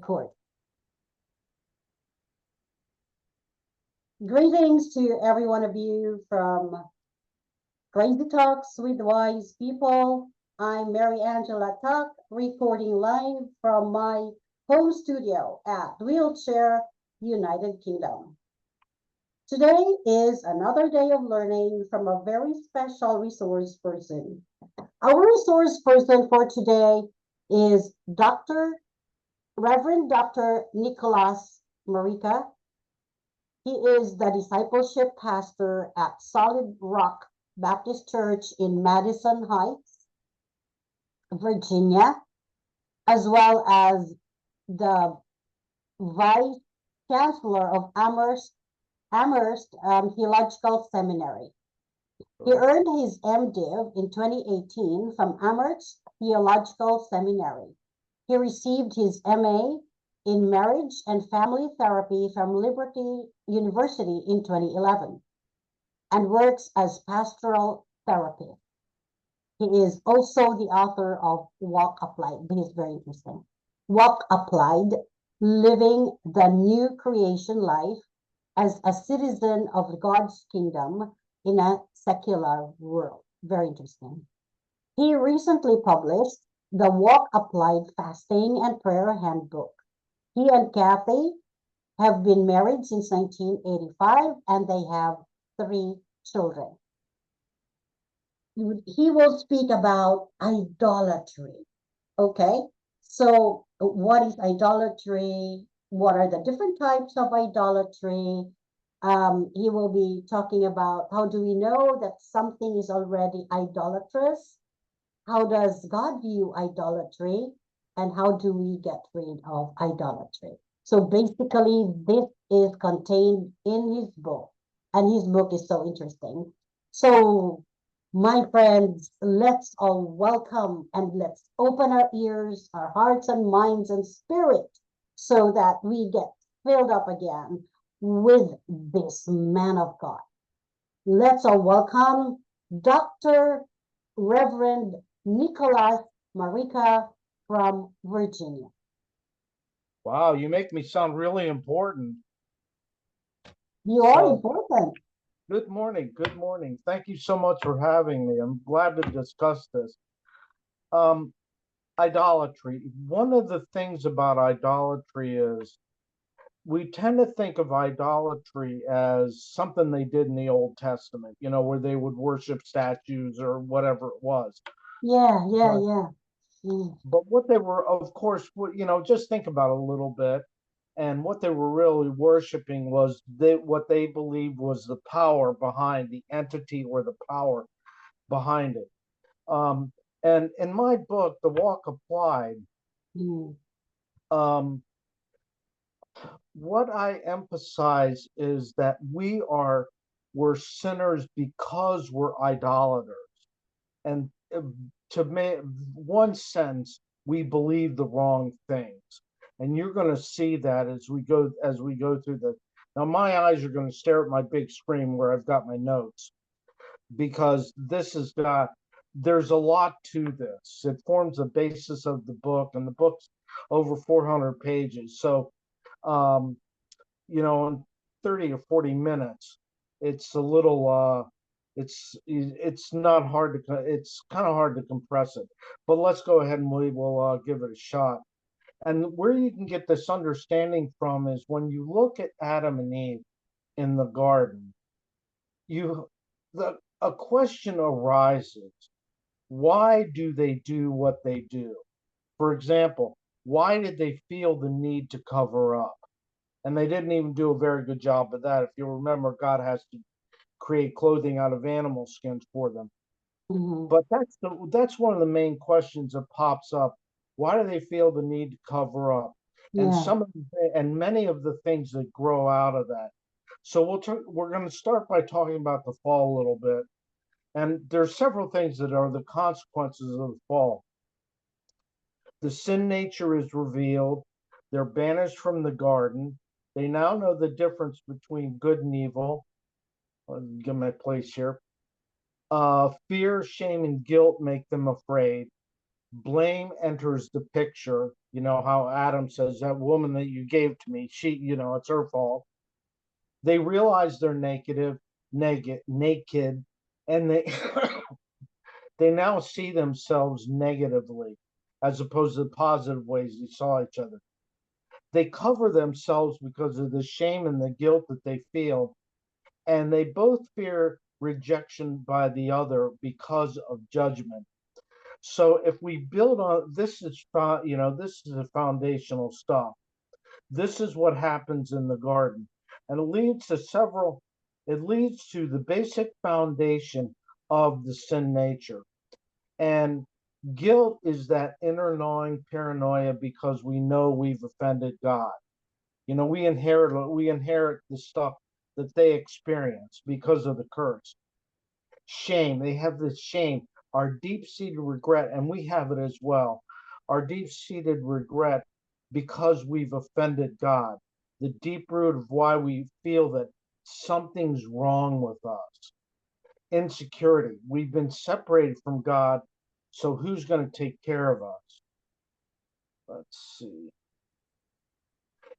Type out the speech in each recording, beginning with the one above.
course. Greetings to every one of you from Crazy Talks with Wise People. I'm Mary Angela Tuck, recording live from my home studio at Wheelchair, United Kingdom. Today is another day of learning from a very special resource person. Our resource person for today is Reverend Dr. Nicholas Marica. He is the discipleship pastor at Solid Rock Baptist Church in Madison Heights, Virginia, as well as the Vice Chancellor of Amherst Theological Seminary. He earned his MDiv in 2018 from Amherst Theological Seminary. He received his MA in Marriage and Family Therapy from Liberty University in 2011 and works as pastoral therapist. He is also the author of Walk Applied. This is very interesting. Walk Applied, Living the New Creation Life as a Citizen of God's Kingdom in a Secular World. Very interesting. He recently published the Walk Applied Fasting and Prayer Handbook. He and Kathy have been married since 1985 and they have 3 children. He will speak about idolatry. Okay, so what is idolatry? What are the different types of idolatry? He will be talking about how do we know that something is already idolatrous? How does God view idolatry? And how do we get rid of idolatry? So basically, this is contained in his book, and his book is so interesting. So, my friends, let's all welcome and let's open our ears, our hearts and minds and spirit so that we get filled up again with this man of God. Let's all welcome Dr. Reverend Nicholas Marica from Virginia. Wow, you make me sound really important. You are important. Good morning. Good morning. Thank you so much for having me. I'm glad to discuss this. Idolatry. One of the things about idolatry is we tend to think of idolatry as something they did in the Old Testament, where they would worship statues or whatever it was. Yeah. But what they were, of course, just think about it a little bit. And what they were really worshiping was what they believed was the power behind the entity or the power behind it. And in my book, The Walk Applied, what I emphasize is that we're sinners because we're idolaters. And to me, one sense, we believe the wrong things. And you're going to see that as we go through the. Now my eyes are going to stare at my big screen where I've got my notes, because there's a lot to this. It forms the basis of the book, and the book's over 400 pages. So in 30 or 40 minutes, it's a little it's not hard to it's kind of hard to compress it. But let's go ahead and we will give it a shot. And where you can get this understanding from is when you look at Adam and Eve in the garden, a question arises. Why do they do what they do? For example, why did they feel the need to cover up? And they didn't even do a very good job of that. If you remember, God has to create clothing out of animal skins for them. But that's one of the main questions that pops up. Why do they feel the need to cover up? Yeah. And many of the things that grow out of that. So we're going to start by talking about the fall a little bit. And there's several things that are the consequences of the fall. The sin nature is revealed. They're banished from the garden. They now know the difference between good and evil. I'll get my place here. Fear, shame, and guilt make them afraid. Blame enters the picture. You know how Adam says, that woman that you gave to me, it's her fault. They realize they're naked, and they they now see themselves negatively as opposed to the positive ways they saw each other. They cover themselves because of the shame and the guilt that they feel, and they both fear rejection by the other because of judgment. So if we build on this, this is the foundational stuff. This is what happens in the garden, and it leads to the basic foundation of the sin nature. And guilt is that inner gnawing paranoia because we know we've offended God. We inherit the stuff that they experience because of the curse. Shame, they have this shame, our deep-seated regret, and we have it as well. Our deep-seated regret because we've offended God. The deep root of why we feel that something's wrong with us. Insecurity. We've been separated from God, so who's going to take care of us? Let's see.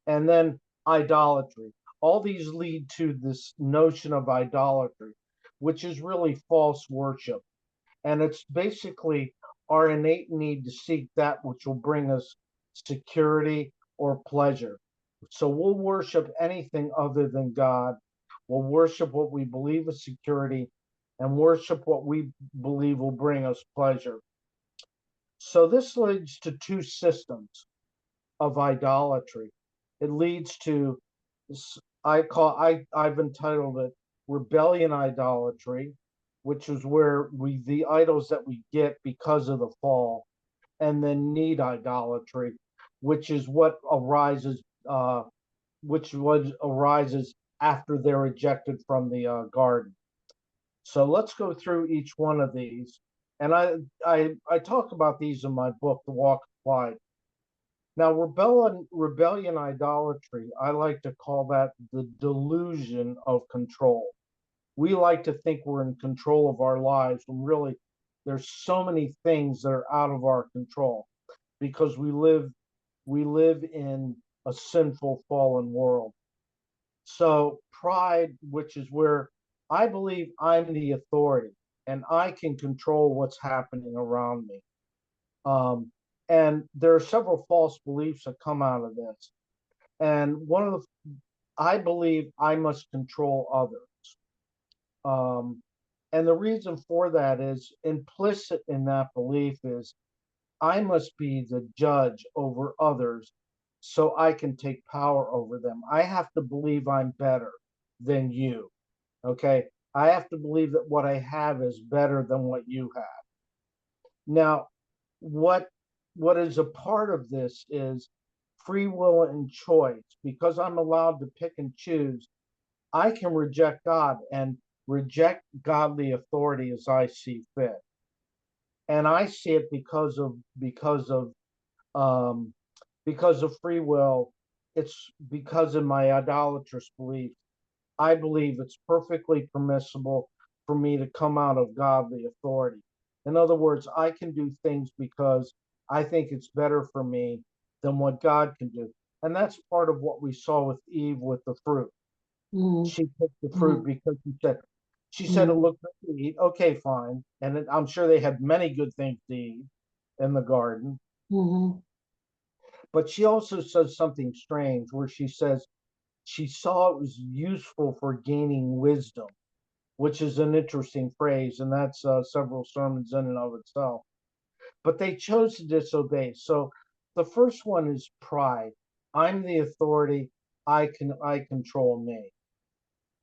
And then idolatry. All these lead to this notion of idolatry, which is really false worship. And it's basically our innate need to seek that which will bring us security or pleasure. So we'll worship anything other than God. We'll worship what we believe is security and worship what we believe will bring us pleasure. So this leads to two systems of idolatry. It leads to I've entitled it rebellion idolatry, which is where the idols that we get because of the fall, and then need idolatry, which is what arises after they're ejected from the garden. So let's go through each one of these, and I talk about these in my book, The Walk of Life. Now, rebellion, idolatry, I like to call that the delusion of control. We like to think we're in control of our lives when really there's so many things that are out of our control because we live in a sinful, fallen world. So pride, which is where I believe I'm the authority and I can control what's happening around me. Um, and there are several false beliefs that come out of this. And I believe I must control others. Um, and the reason for that is implicit in that belief is I must be the judge over others so I can take power over them. I have to believe I'm better than you. Okay. I have to believe that what I have is better than what you have. Now, what what is a part of this is free will and choice. Because I'm allowed to pick and choose, I can reject God and reject godly authority as I see fit. And I see it um, because of free will. It's because of my idolatrous beliefs. I believe it's perfectly permissible for me to come out of godly authority. In other words, I can do things because I think it's better for me than what God can do. And that's part of what we saw with Eve with the fruit. Mm, She took the fruit mm, because she said it mm, looked good to eat. Okay, fine. And I'm sure they had many good things to eat in the garden. mhm, But she also says something strange where she says she saw it was useful for gaining wisdom, which is an interesting phrase, and that's several sermons in and of itself. But they chose to disobey. So the first one is pride. I'm the authority. I control me.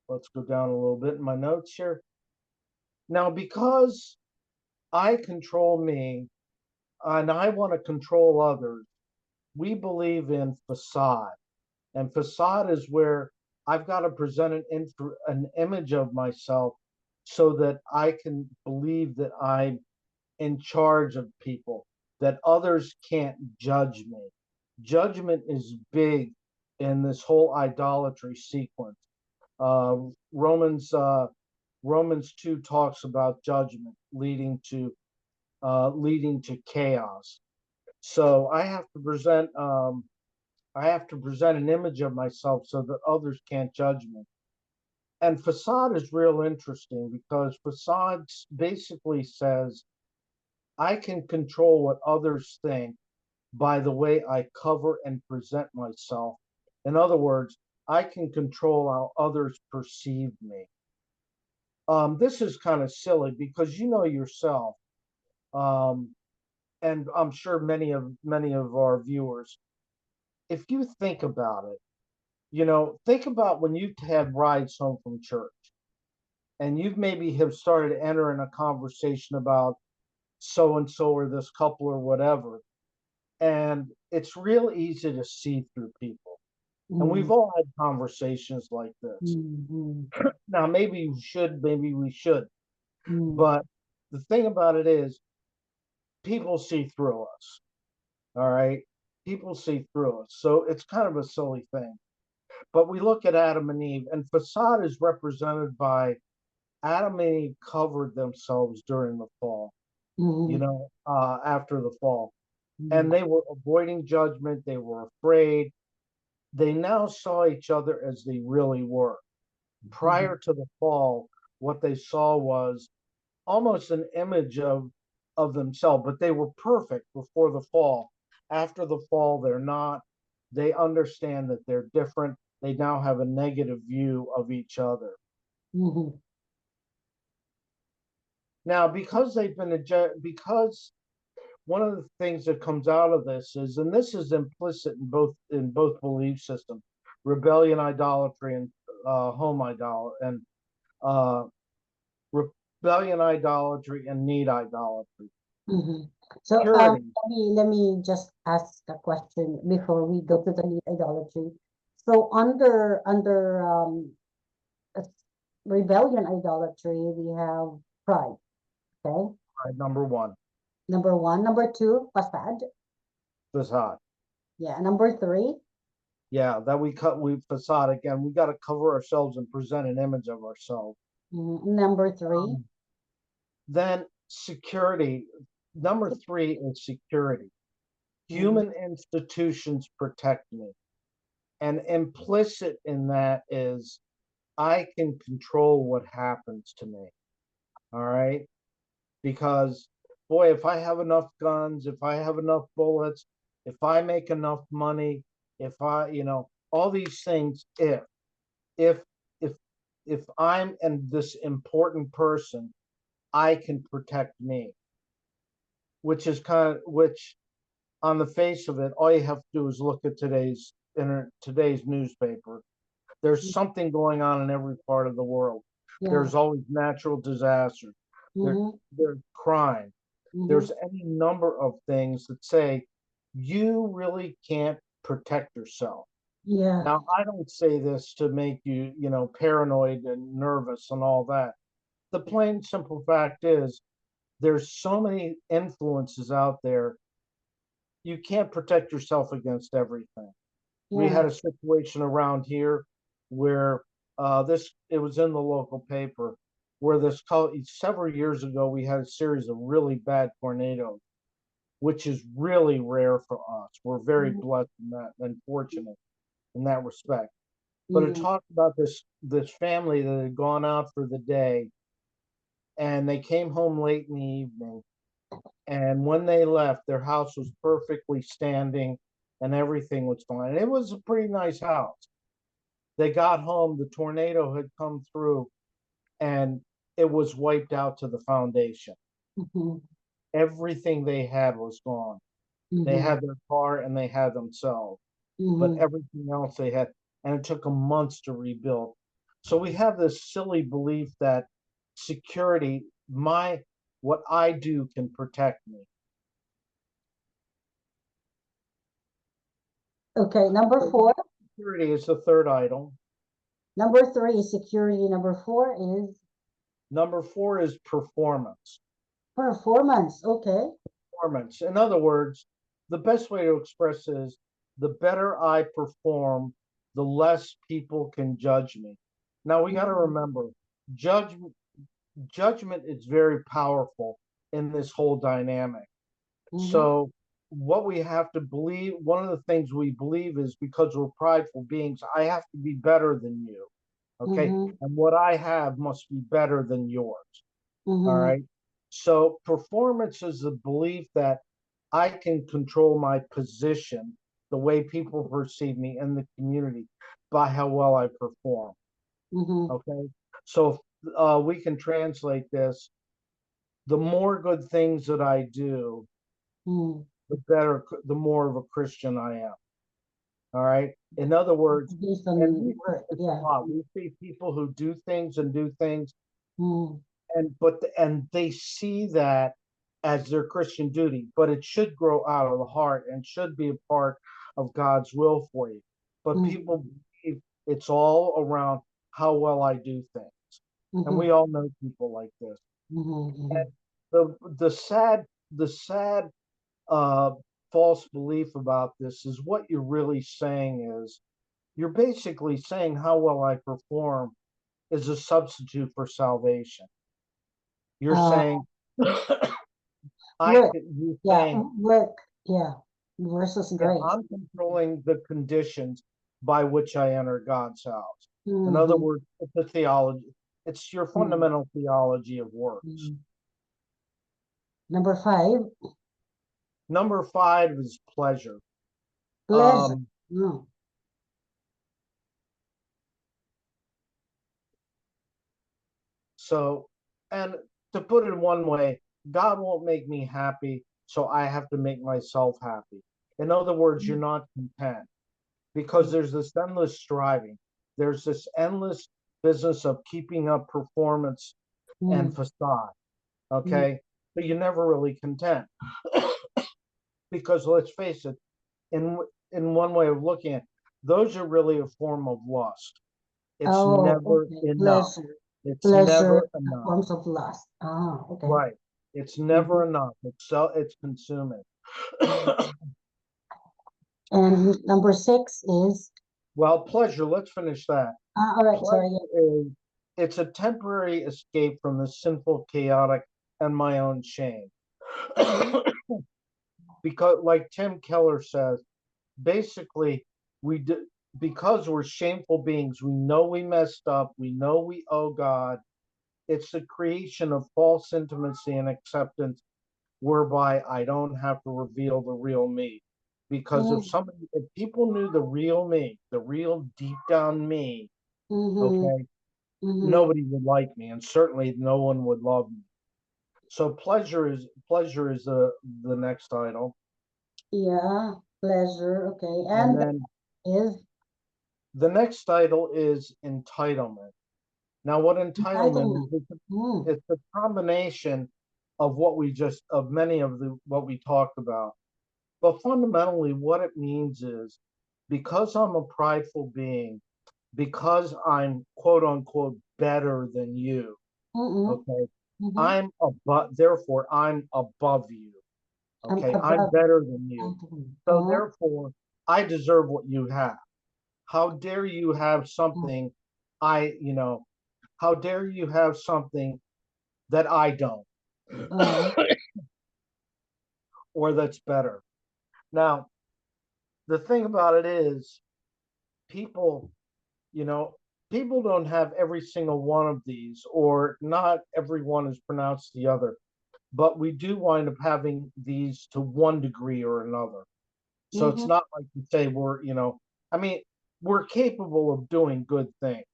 Let's go down a little bit in my notes here. Now, because I control me and I want to control others, we believe in facade. And facade is where I've got to present an image of myself so that I can believe that I'm in charge of people, that others can't judge me. Judgment is big in this whole idolatry sequence. Uh, Romans Romans 2 talks about judgment leading to chaos. So I have to present an image of myself so that others can't judge me. And facade is real interesting because facades basically says I can control what others think by the way I cover and present myself. In other words, I can control how others perceive me. This is kind of silly because you know yourself, um, and I'm sure many of our viewers, if you think about it, think about when you've had rides home from church and you've maybe have started entering a conversation about so and so or this couple or whatever, and it's real easy to see through people. And Mm, we've all had conversations like this. mm, Now, maybe we should, maybe we should, mm, but the thing about it is, people see through us. All right, people see through us, so it's kind of a silly thing. But we look at Adam and Eve, and facade is represented by Adam and Eve covered themselves during the fall, mm, after the fall. mm, And they were avoiding judgment. They were afraid. They now saw each other as they really were. mm, Prior to the fall, what they saw was almost an image of themselves, but they were perfect before the fall. After the fall, they're not. They understand that they're different. They now have a negative view of each other. mm, Now, because one of the things that comes out of this is, and this is implicit in both belief systems, rebellion, idolatry, and home idolatry, and uh, rebellion, idolatry, and need idolatry. mhm. So, Purity, let me just ask a question before we go to the lead idolatry. So, under uh, rebellion idolatry, we have pride. Okay, right, number one, number one, number two, facade. facade. Yeah, number three. Yeah, that we facade again. We got to cover ourselves and present an image of ourselves. Number three. Um, then security. Number three is security. Mhm, Human institutions protect me. And implicit in that is I can control what happens to me. All right. Because, boy, if I have enough guns, if I have enough bullets, if I make enough money, if all these things, if, if, if I'm and this important person, I can protect me, which on the face of it, all you have to do is look at today's newspaper. There's something going on in every part of the world. yeah. There's always natural disasters. There, Mm-hmm, there's crime. mm-hmm, There's any number of things that say you really can't protect yourself. yeah. Now, I don't say this to make you, paranoid and nervous and all that. The plain simple fact is there's so many influences out there. You can't protect yourself against everything. We Yeah. had a situation around here where this it was in the local paper where several years ago we had a series of really bad tornadoes, which is really rare for us. We're very Mm-hmm, blessed in that and fortunate in that respect. But it mm-hmm, talked about this family that had gone out for the day and they came home late in the evening. And when they left, their house was perfectly standing and everything was fine. It was a pretty nice house. They got home, the tornado had come through, and it was wiped out to the foundation. mm-hmm, Everything they had was gone. They mm-hmm, had their car and they had themselves, but mm-hmm. everything else they had, and it took them months to rebuild. So we have this silly belief that security, what I do can protect me. Okay, number So four. security is the third idol. Number three is security. Number four is Number four is performance. performance. Okay. Performance. In other words, the best way to express is the better I perform, the less people can judge me. Now we got to Mm-hmm, remember, judgment judgment is very powerful in this whole dynamic. mm-hmm, So what we have to believe, one of the things we believe is because we're prideful beings, I have to be better than you. Okay. Mm-hmm. And what I have must be better than yours. All Mm-hmm. right. So performance is the belief that I can control my position, the way people perceive me in the community by how well I perform. Mm-hmm. Okay. So we can translate this: the more good things that I do, Mm. the better, the more of a Christian I am. All right. In other words, Based and on we see work, this a yeah. lot. We see people who do things and do things, Mm. and they see that as their Christian duty, but it should grow out of the heart and should be a part of God's will for you. But Mm. people believe it's all around how well I do things, and Mm-hmm. we all know people like this. Mm-hmm. And the sad uh, false belief about this is what you're really saying is you're basically saying how well I perform is a substitute for salvation. You're Uh, saying work, you're yeah, saying, work, yeah, versus yeah, grace. I'm controlling the conditions by which I enter God's house. In other Mm-hmm. words, it's a theology. It's your fundamental theology of works. Mm-hmm. Number five, Number five is pleasure. pleasure. Um, Mm. so, and to put it in one way, God won't make me happy, so I have to make myself happy. In other words, you're not content because there's this endless striving. There's this endless business of keeping up performance and Mm. facade. Mm. Okay. But you're never really content because let's face it, in in one way of looking at it, those are really a form of lust. It's Oh, never okay, enough. pleasure, It's pleasure, never enough. forms of lust. Ah, okay. Right. It's Mhm. never enough. It's consuming. Mm. And number six is, Well, pleasure, let's finish that. all right, sorry. Pleasure is it's a temporary escape from the sinful, chaotic, and my own shame. Because like Tim Keller says, basically we do, because we're shameful beings, we know we messed up, we know we owe God. It's the creation of false intimacy and acceptance whereby I don't have to reveal the real me. Because Mm. if people knew the real me, the real deep down me, Mm-hmm. okay, Mm-hmm. nobody would like me, and certainly no one would love me. So pleasure is the next idol, Yeah, pleasure. Okay, and and then is the next idol is entitlement. Now, what entitlement is? entitlement. Mm. It's a combination of of many of the what we talked about. But fundamentally, what it means is because I'm a prideful being, because I'm quote unquote better than you, Mm-mm. okay, Mm-hmm. therefore I'm above you. I'm Okay, I'm above better than you. entitlement. So therefore, I deserve what you have. How dare you have Mm. something you know, how dare you have something that I don't Uh, or that's better? Now, the thing about it is, people, you know, people don't have every single one of these, or not every one is pronounced the other, but we do wind up having these to one degree or another. So it's mm-hmm. not like you say I mean, we're capable of doing good things.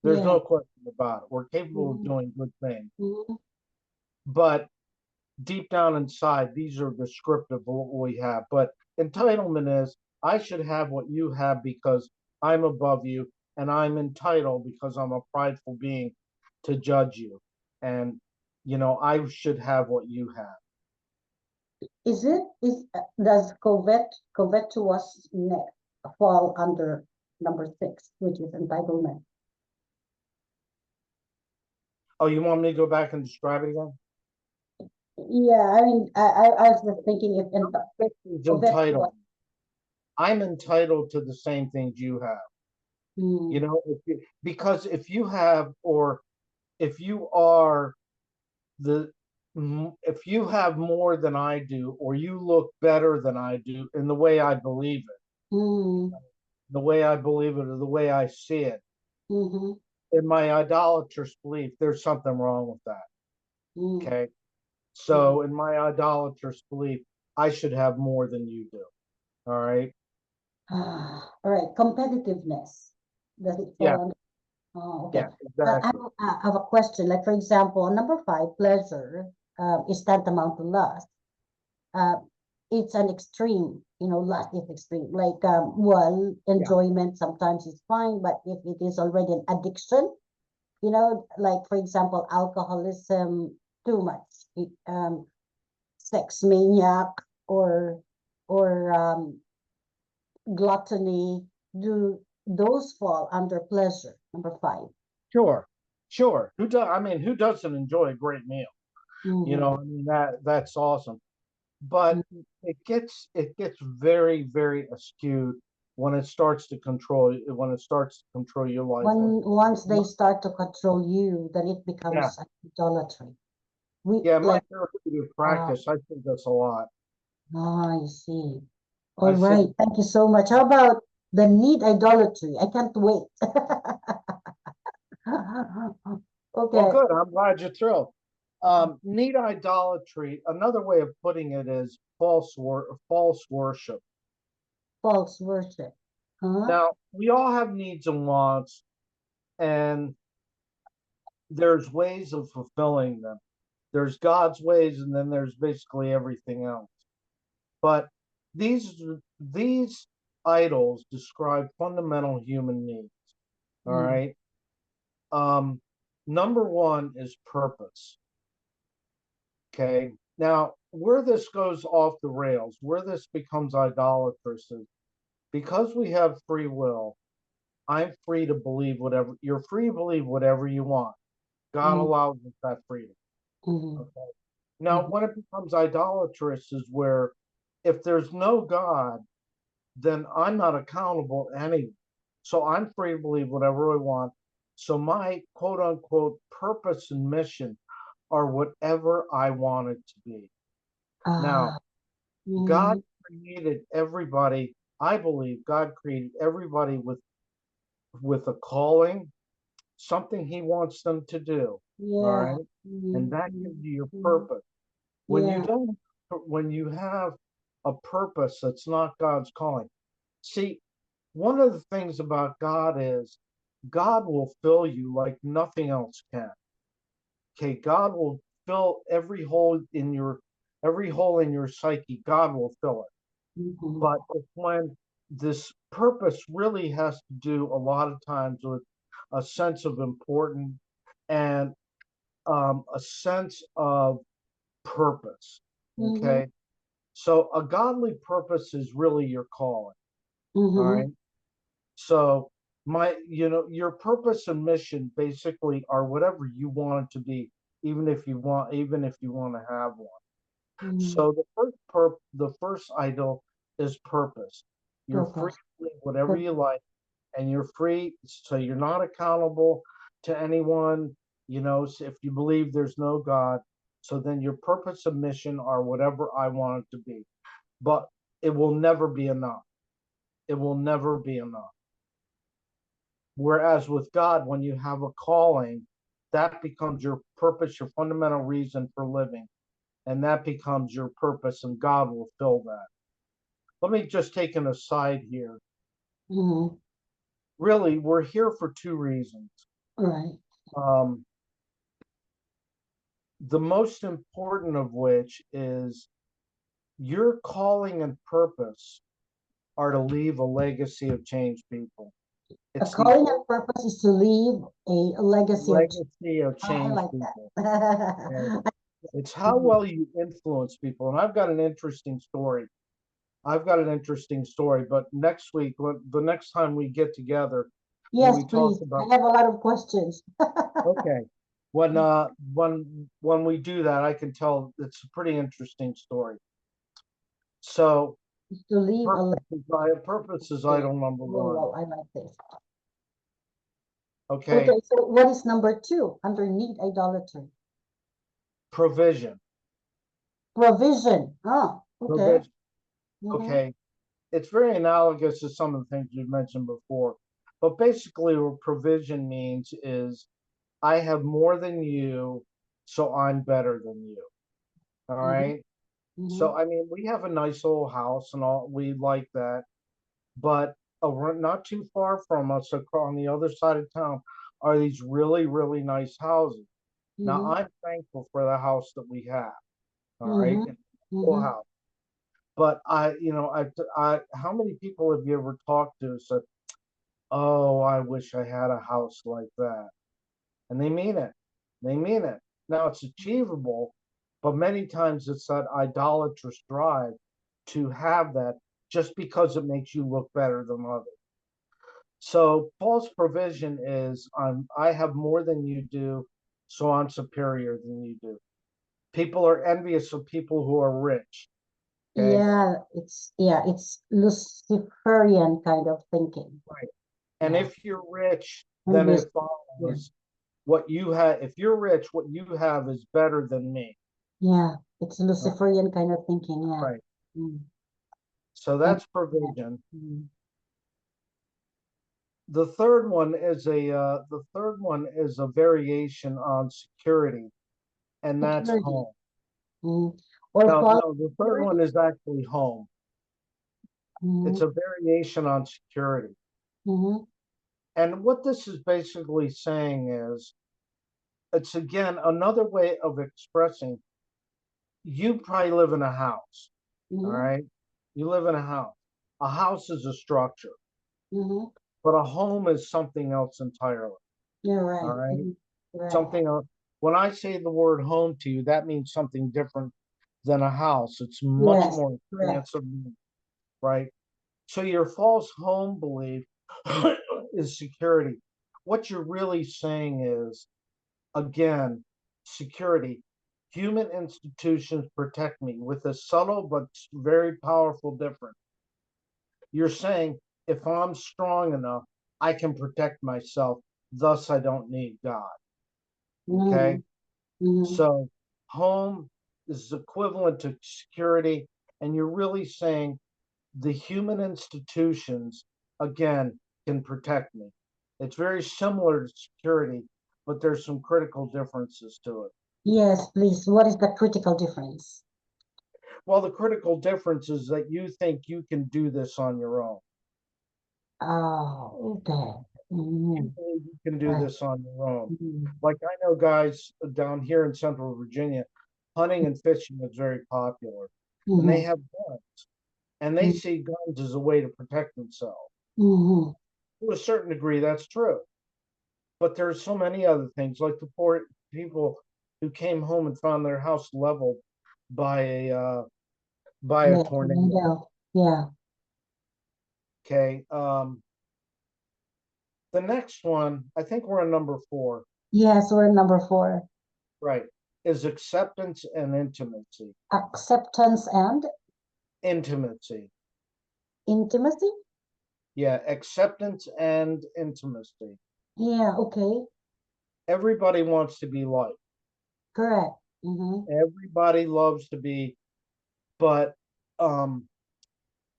There's Yeah. no question about it. We're capable of Mm-hmm. doing good things. Mm-hmm. But deep down inside, these are descriptive of what we have. But entitlement is I should have what you have because I'm above you, and I'm entitled because I'm a prideful being to judge you. And, I should have what you have. Does covetous fall under number six, which is entitlement? Oh, you want me to go back and describe it again? Yeah, I mean, I was just thinking if It's covetous. entitled. I'm entitled to the same things you have. Mm, Because if you have, or if you are the if you have more than I do, or you look better than I do in the way I believe it, Mm, the way I believe it, or the way I see it, mm-hmm, in my idolatrous belief, there's something wrong with that. mm, Okay. mm. So in my idolatrous belief, I should have more than you do. All right. All right, competitiveness. Does it Yeah. fall under? Oh, okay. Yeah. Exactly. I have a question. Like, for example, number five, pleasure is tantamount to lust. Uh, it's an extreme, lust is extreme. Like, well, Yeah. enjoyment sometimes is fine, but if it is already an addiction, like, for example, alcoholism, too much, sex maniac, or gluttony, do those fall under pleasure? Number five. Sure. Sure. Who does? I mean, who doesn't enjoy a great meal? Mm-hmm. I mean, that's awesome. But Mm-hmm. it gets very, very skewed when it starts to control your life. Once they start to control you, then it Yeah. becomes idolatry. We Yeah. My like, therapeutic uh, practice, I think that's a lot. I see. All I right, think, thank you so much. How about the need idolatry? I can't wait. well, Okay, good. I'm glad you're thrilled. Need idolatry. Another way of putting it is false worship. false worship. Huh? Now, we all have needs and wants, and there's ways of fulfilling them. There's God's ways, and then there's basically everything else. But these idols describe fundamental human needs. All Mm, right. Um, Number one is purpose. Okay. Now, where this goes off the rails, where this becomes idolatrous, is because we have free will. I'm free to believe whatever you're free to believe whatever you want. God mm, allows us that freedom. mm, Okay. Now, mm, when it becomes idolatrous is where if there's no God, then I'm not accountable to anyone. So I'm free to believe whatever I want. So my quote unquote purpose and mission are whatever I want it to be. Now, ah, God mm, created everybody. I believe God created everybody with a calling, something He wants them to do. All yeah, right, and mm, that gives mm, you your mm, purpose. When you yeah, don't, when you have a purpose that's not God's calling. See, one of the things about God is God will fill you like nothing else can. Okay, God will fill every hole in your psyche. God will fill it. mhm, But it's when this purpose really has to do a lot of times with a sense of importance and a sense of purpose. mhm, Okay, so a godly purpose is really your calling. All right. mhm, So your purpose and mission basically are whatever you want it to be, even if you want to have one. mhm. So the first idol is purpose. You're free Purpose, to believe whatever you purpose. like, and you're free, so you're not accountable to anyone. If you believe there's no God, so then your purpose and mission are whatever I want it to be. But it will never be enough. It will never be enough. Whereas with God, when you have a calling, that becomes your purpose, your fundamental reason for living, and that becomes your purpose, and God will fill that. Let me just take an aside here. Mhm. Really, we're here for two reasons. Right. Um, the most important of which is your calling and purpose are to leave a legacy of changed people. A It's the calling and purpose is to leave a legacy of. legacy of I changed like people. Okay? that. It's how well you influence people. And I've got an interesting story. But next week, the next time we get together and Yes, we talk please. I about, have a lot of questions. okay, when we do that, I can tell it's a pretty interesting story. So Is to leave a purpose is legacy. idol number Oh, one. wow, I like this. Okay, Okay, so what is number two underneath idolatry? provision. Provision. Oh, okay. Provision. Mm-hmm. Okay. It's very analogous to some of the things you mentioned before. But basically, what provision means is I have more than you, so I'm better than you. All Mm-hmm. right. Mm-hmm. So, I mean, we have a nice little house and all, we like that. But not too far from us, on the other side of town, are these really, really nice houses. Now, Mm-hmm. I'm thankful for the house that we have. All right. Mm-hmm. It's a full Mm-hmm. house. But how many people have you ever talked to said, "Oh, I wish I had a house like that," and they mean it. They mean it. Now it's achievable, but many times it's that idolatrous drive to have that just because it makes you look better than others. So false provision is I have more than you do, so I'm superior than you do. People are envious of people who are rich. Okay. It's Luciferian kind of thinking. Right. And Yeah. if you're rich, then Envious. it Yeah. follows what you have. If you're rich, what you have is better than me. Yeah. It's Uh, Luciferian kind of thinking. Yeah. Right. Mm. So And that's yeah. provision. Mm. The third one is a variation on security, and that's Security. home. Mm. Or No, false no, the third security. one is actually home. Mm-hmm. It's a variation on security. Mm-hmm. And what this is basically saying is it's again another way of expressing you probably live in a house. All Mm-hmm. right. You live in a house. A house is a structure, Mm-hmm. but a home is something else entirely. You're right. All right. Mm-hmm. Right. Something else. When I say the word home to you, that means something different than a house. It's much Yes. more Correct. expansive, right? So your false home belief is security. What you're really saying is, again, security. Human institutions protect me with a subtle but very powerful difference. You're saying if I'm strong enough, I can protect myself. Thus, I don't need God. Mm-hmm. Okay. Mm-hmm. So, home is equivalent to security. And you're really saying the human institutions, again, can protect me. It's very similar to security, but there's some critical differences to it. Yes, please. What is the critical difference? Well, the critical difference is that you think you can do this on your own. Oh, okay. You Mm-hmm. believe you can do Right. this on your own. Mm-hmm. Like I know guys down here in Central Virginia, hunting and fishing is very popular, and they Mm-hmm. have guns, and they see guns as a way to protect themselves. Mm-hmm. To a certain degree, that's true. But there's so many other things, like the poor people who came home and found their house leveled by a Yes, tornado. window. Yeah. Okay. The next one, I think we're on number 4, Yes, we're number four. right? Is acceptance and intimacy. Acceptance and Intimacy. intimacy. Yeah, acceptance and intimacy. Yeah, okay. Everybody wants to be liked. Correct. Mm-hmm. Everybody loves to be, but um,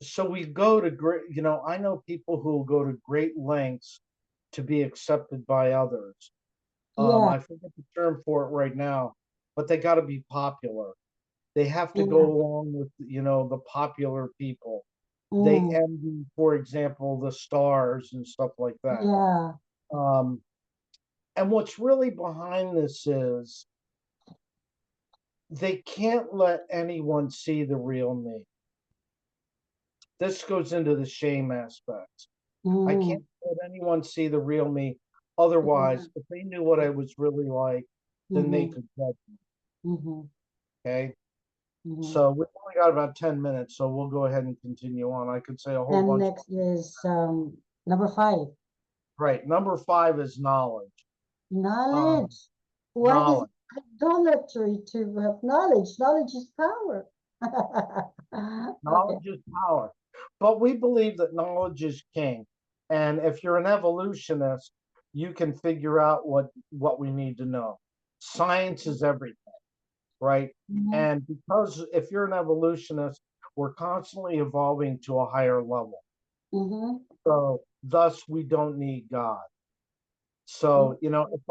so we go to great, I know people who will go to great lengths to be accepted by others. Yeah. I forget the term for it right now, but they got to be popular. They have to go Yeah. along with, the popular people. They Mm. envy, for example, the stars and stuff like that. Yeah. Um, and what's really behind this is they can't let anyone see the real me. This goes into the shame aspect. I can't Mm. let anyone see the real me. Yeah. Otherwise, if they knew what I was really like, then they Mm-hmm. could judge me. Mm-hmm. Okay. Mm-hmm. So we've only got about 10 minutes, so we'll go ahead and continue on. I could say a whole And bunch next is number five. more. Right. Number 5 is knowledge. Um, Knowledge. What is knowledge. idolatry to have knowledge? Knowledge is power. Okay. Knowledge is power. But we believe that knowledge is king. And if you're an evolutionist, you can figure out what we need to know. Science is everything. right? Mhm. And because if you're an evolutionist, we're constantly evolving to a higher level. Mhm. So thus we don't need God. Mhm. So, if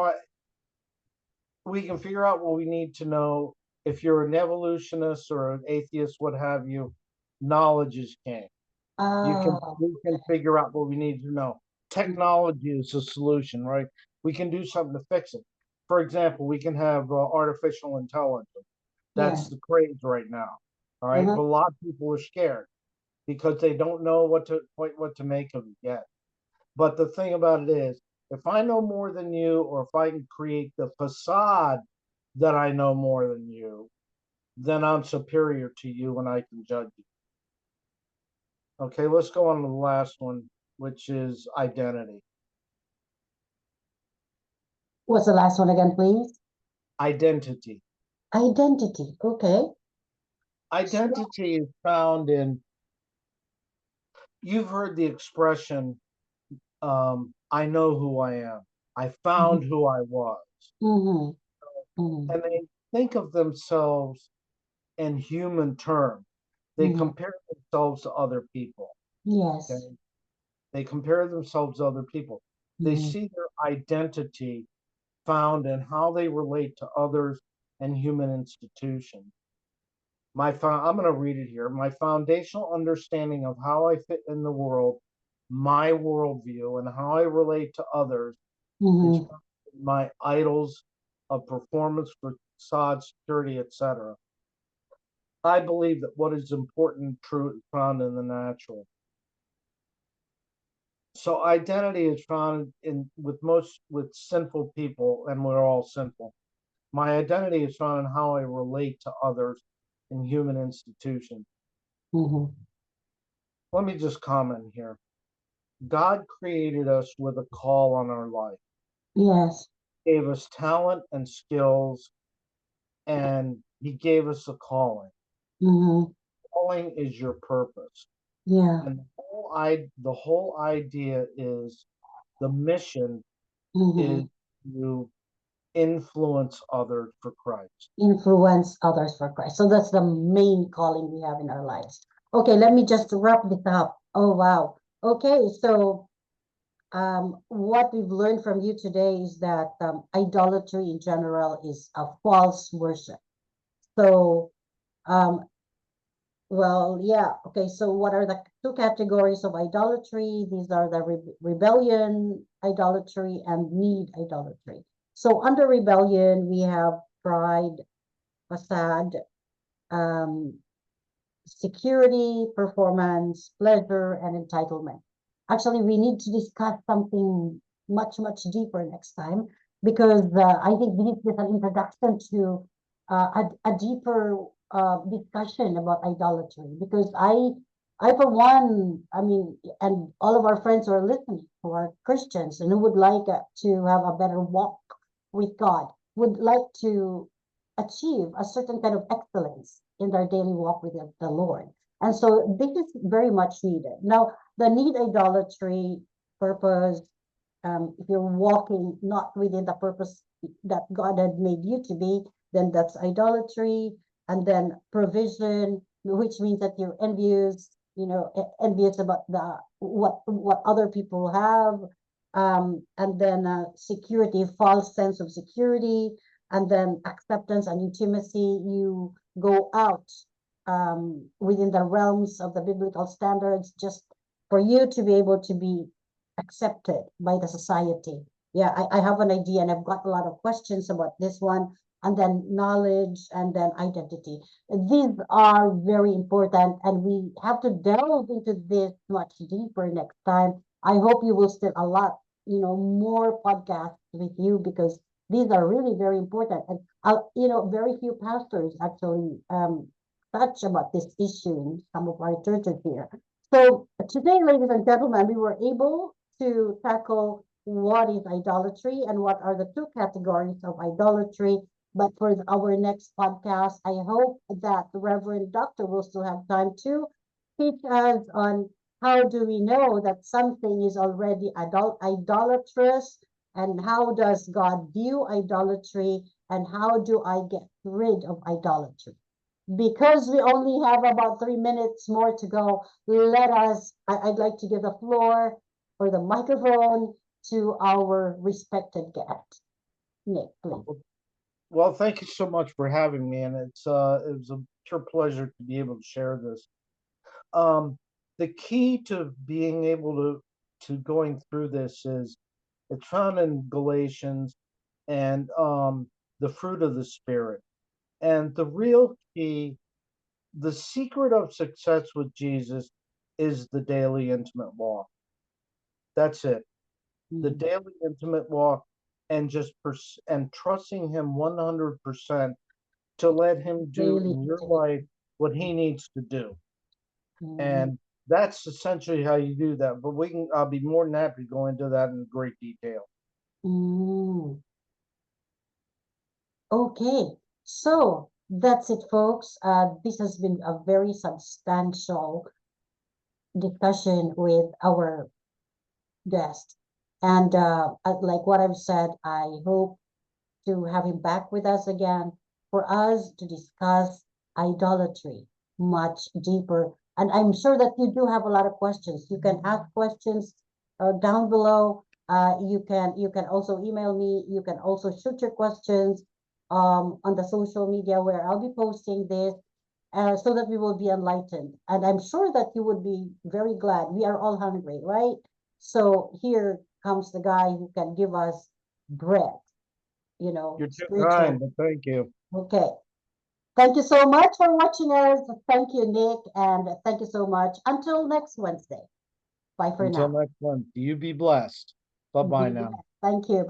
we can figure out what we need to know. If you're an evolutionist or an atheist, what have you, knowledge is king. Oh, We can figure out what we need to know. mm, Technology is a solution, right? We can do something to fix it. For example, we can have artificial intelligence. That's yes. the craze right now. All right, Uh-huh. but a lot of people are scared because they don't know what to make of it yet. But the thing about it is, if I know more than you, or if I can create the facade that I know more than you, then I'm superior to you and I can judge you. Okay, let's go on to the last one, which is identity. What's the last one again, please? Identity. Identity. Okay. So, Identity is found in, you've heard the expression, I know who I am. I mhm, found who I was. mhm, mhm, And they think of themselves in human terms. They mhm. compare themselves to other people. Yes. Okay? They compare themselves to other people. They Mhm, see their identity found in how they relate to others and human institutions. I'm going to read it here. My foundational understanding of how I fit in the world, my worldview, and how I relate to others is mhm, found in my idols of performance, facade, security, etc. I believe that what is important and true is found in the natural. So identity is found in with sinful people, and we're all sinful. My identity is found in how I relate to others in human institutions. mhm. Let me just comment here. God created us with a call on our life, Yes. gave us talent and skills, and He gave us a calling. Mhm. Calling is your purpose. Yeah. And the whole idea is the mission is Mhm. to influence others for Christ. Influence others for Christ. So that's the main calling we have in our lives. Okay, let me just wrap this up. Oh, wow. Okay, so what we've learned from you today is that idolatry in general is a false worship. So, um, well, yeah. Okay, so what are the two categories of idolatry? These are the rebellion idolatry and need idolatry. So under rebellion, we have pride, facade, um, security, performance, pleasure, and entitlement. Actually, we need to discuss something much, much deeper next time because I think this is an introduction to a deeper discussion about idolatry. Because for one, I mean, and all of our friends who are listening, who are Christians and who would like to have a better walk with God, would like to achieve a certain kind of excellence in their daily walk with the Lord. And so this is very much needed. Now, the need idolatry purpose, if you're walking not within the purpose that God had made you to be, then that's idolatry. And then provision, which means that you're envious, envious about the what other people have. And then security, false sense of security, and then acceptance and intimacy. You go out within the realms of the biblical standards just for you to be able to be accepted by the society. Yeah, I have an idea and I've got a lot of questions about this one. And then knowledge and then identity. These are very important and we have to delve into this much deeper next time. I hope you will still a lot, more podcasts with you because these are really very important. And very few pastors actually touch about this issue in some of our churches here. So today, ladies and gentlemen, we were able to tackle what is idolatry and what are the two categories of idolatry. But for our next podcast, I hope that the Reverend Doctor will still have time to teach us on how do we know that something is already idolatrous and how does God view idolatry and how do I get rid of idolatry? Because we only have about 3 minutes more to go, I'd like to give the floor or the microphone to our respected guest. Nick, please. Well, thank you so much for having me, and it was a pure pleasure to be able to share this. The key to being able to going through this is it's found in Galatians and the fruit of the spirit. And the real key, the secret of success with Jesus is the daily intimate walk. That's it. The Mm, daily intimate walk and and trusting him 100% to let him do daily in your intimate. life what he needs to do. Mhm. And that's essentially how you do that. But I'll be more than happy to go into that in great detail. Mm. Okay, so that's it, folks. This has been a very substantial discussion with our guest. And like what I've said, I hope to have him back with us again for us to discuss idolatry much deeper. And I'm sure that you do have a lot of questions. You can ask questions down below. You can also email me. You can also shoot your questions on the social media where I'll be posting this so that we will be enlightened. And I'm sure that you would be very glad. We are all hungry, right? So here comes the guy who can give us bread, You're too kind, spiritual. but thank you. Okay. Thank you so much for watching us. Thank you, Nick, and thank you so much. Until next Wednesday. Bye for Until now. next one, you be blessed. Bye bye Be now. blessed. Thank you. Bye.